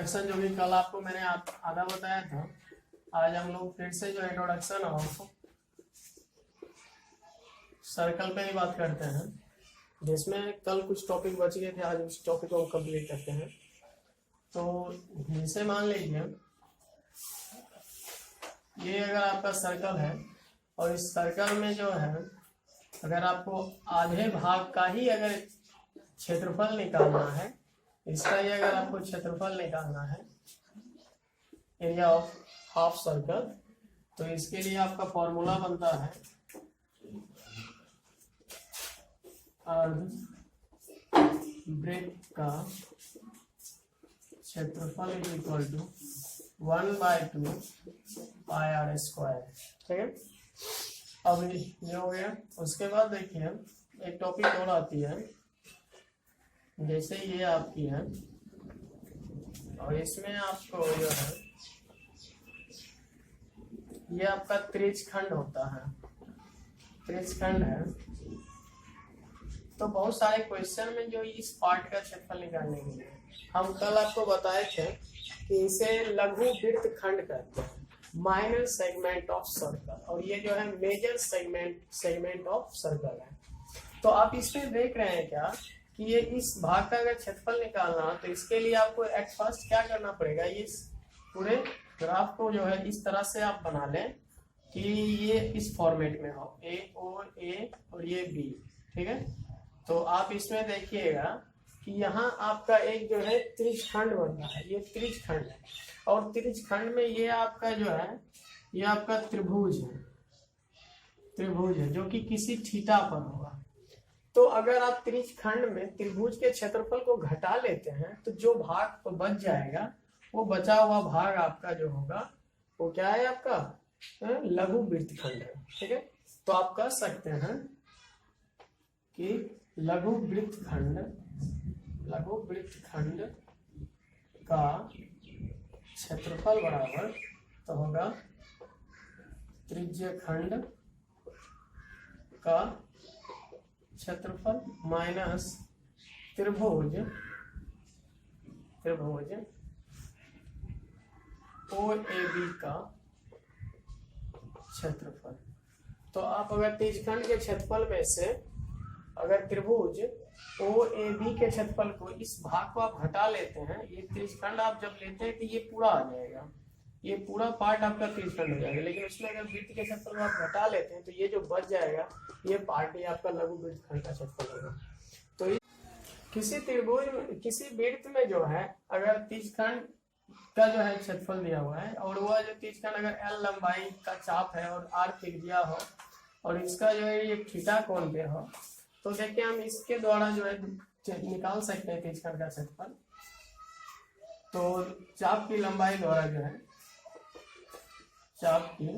Introduction जो कि कल आपको मैंने आधा बताया था, आज हम लोग फिर से जो इंट्रोडक्शन है सर्कल पे ही बात करते हैं, जिसमें कल कुछ टॉपिक बच गए थे, आज उस टॉपिक को कंप्लीट करते हैं। तो जैसे मान लीजिए ये अगर आपका सर्कल है और इस सर्कल में जो है अगर आपको आधे भाग का ही अगर क्षेत्रफल निकालना है, इसका ही अगर आपको क्षेत्रफल निकालना है, एरिया ऑफ हाफ सर्कल, तो इसके लिए आपका फॉर्मूला बनता है अर्ध वृत्त का क्षेत्रफल is equal to 1/2 pi r square. ठीक है, अब ये हो गया। उसके बाद देखिए एक टॉपिक और आती है, जैसे ये आपकी है और इसमें आपको जो है ये आपका त्रिज्यखंड होता है, त्रिज्यखंड है। तो बहुत सारे क्वेश्चन में जो इस पार्ट का क्षेत्रफल निकालने के लिए हम कल आपको बताए थे कि इसे लघु वृत्त खंड कहते हैं, माइनर सेगमेंट ऑफ सर्कल, और ये जो है मेजर सेगमेंट ऑफ सर्कल है। तो आप इसमें देख रहे हैं क्या कि ये इस भाग का अगर क्षेत्रफल निकालना हो तो इसके लिए आपको एट फर्स्ट क्या करना पड़ेगा, इस पूरे ग्राफ को जो है इस तरह से आप बना लें कि ये इस फॉर्मेट में हो, ए और ये बी। ठीक है, तो आप इसमें देखिएगा कि यहाँ आपका एक जो है त्रिज्यखंड बन रहा है, ये त्रिज्यखंड है, और त्रिज्यखंड में ये आपका जो है ये आपका त्रिभुज है जो कि किसी थीटा पर होगा। तो अगर आप त्रिज्यखंड में त्रिभुज के क्षेत्रफल को घटा लेते हैं तो जो भाग तो बच जाएगा, वो बचा हुआ भाग आपका जो होगा वो क्या है, आपका लघु वृत्तखंड है। ठीक है, तो आप कह सकते हैं कि लघु वृत्तखंड का क्षेत्रफल बराबर तो होगा त्रिज्यखंड का क्षेत्रफल माइनस त्रिभुज OAB का क्षेत्रफल। तो आप अगर त्रिज्यखंड के क्षेत्रफल में से अगर त्रिभुज OAB के क्षेत्रफल को इस भाग को आप हटा लेते हैं, ये त्रिज्यखंड आप जब लेते हैं तो ये पूरा आ जाएगा, ये पूरा पार्ट आपका त्रिज्यखंड हो जाएगा। लेकिन उसमें अगर वृत्त के क्षेत्रफल को आप घटा लेते हैं तो ये जो बच जाएगा ये पार्ट ही आपका लघु वृत्तखंड का क्षेत्रफल होगा। तो किसी त्रिभुज किसी वृत्त में जो है अगर त्रिज्यखंड का जो है क्षेत्रफल दिया हुआ है और वह जो त्रिज्यखंड अगर L लंबाई का चाप है और R त्रिज्या हो और इसका जो है ये थीटा कोण पे हो, तो देखिए हम इसके द्वारा जो है निकाल सकते हैं त्रिज्यखंड का क्षेत्रफल। तो चाप की लंबाई द्वारा जो है चाप की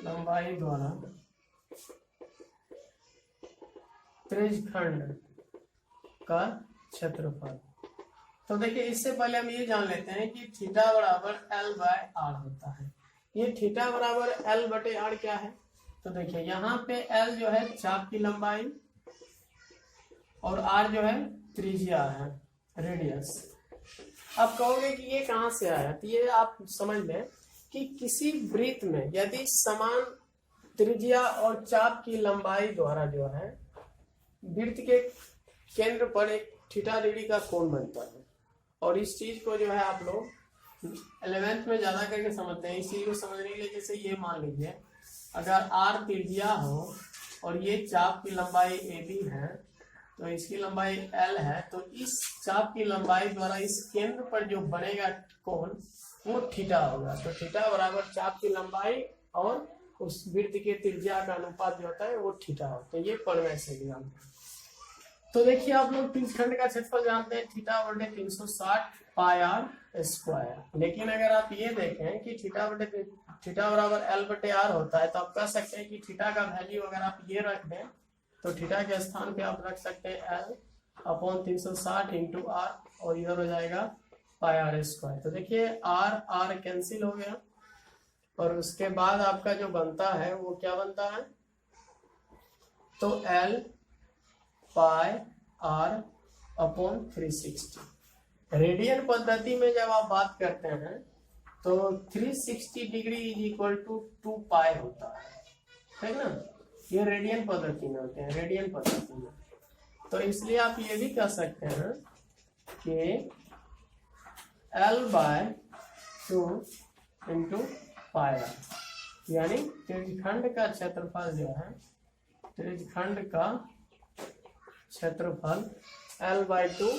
लंबाई द्वारा त्रिज्यखंड का क्षेत्रफल। तो देखिए इससे पहले हम ये जान लेते हैं कि थीटा बराबर L/R होता है। ये थीटा बराबर L/R क्या है, तो देखिए यहाँ पे L जो है चाप की लंबाई और R जो है त्रिज्या है, रेडियस। आप कहोगे कि ये कहाँ से आया, तो ये आप समझ लें कि किसी वृत्त में यदि समान त्रिज्या और चाप की लंबाई द्वारा जो है वृत्त के केंद्र पर एक थीटा डिग्री का कोण बनता है, और इस चीज को जो है आप लोग 11th में ज्यादा करके समझते हैं। इस चीज को समझने के लिए जैसे ये मान लीजिए अगर R त्रिज्या हो और ये चाप की लंबाई AB है तो इसकी लंबाई L है, तो इस चाप की लंबाई द्वारा इस केंद्र पर जो बनेगा कोण वो थीटा होगा। तो थीटा बराबर चाप की लंबाई और उस वृत्त के त्रिज्या का अनुपात जो होता है वो थीटा होता है। तो ये पढ़ने से भी जानते हैं। तो देखिए आप लोग त्रिज्यखंड का क्षेत्रफल जानते हैं θ/360 पाई आर स्क्वायर। लेकिन अगर आप ये देखें कि थीटा बराबर L/R होता है तो आप कह सकते हैं कि थीटा का वैल्यू अगर आप ये रख दें तो थीटा के स्थान पे आप रख सकते हैं L/360 इंटू R और इधर हो जाएगा पाई आर स्क्वायर। तो देखिए R कैंसिल हो गया और उसके बाद आपका जो बनता है वो क्या बनता है, तो L पाई R अपॉन 360 रेडियन पद्धति में जब आप बात करते हैं तो 360 डिग्री इज इक्वल टू 2 पाई होता है ना। ये रेडियन पद्धति में होते हैं, रेडियन पद्धति में। तो इसलिए आप ये भी कह सकते हैं कि L/2 इंटू पाई, यानी त्रिज्यखंड का क्षेत्रफल जो है, त्रिज्यखंड का क्षेत्रफल L/2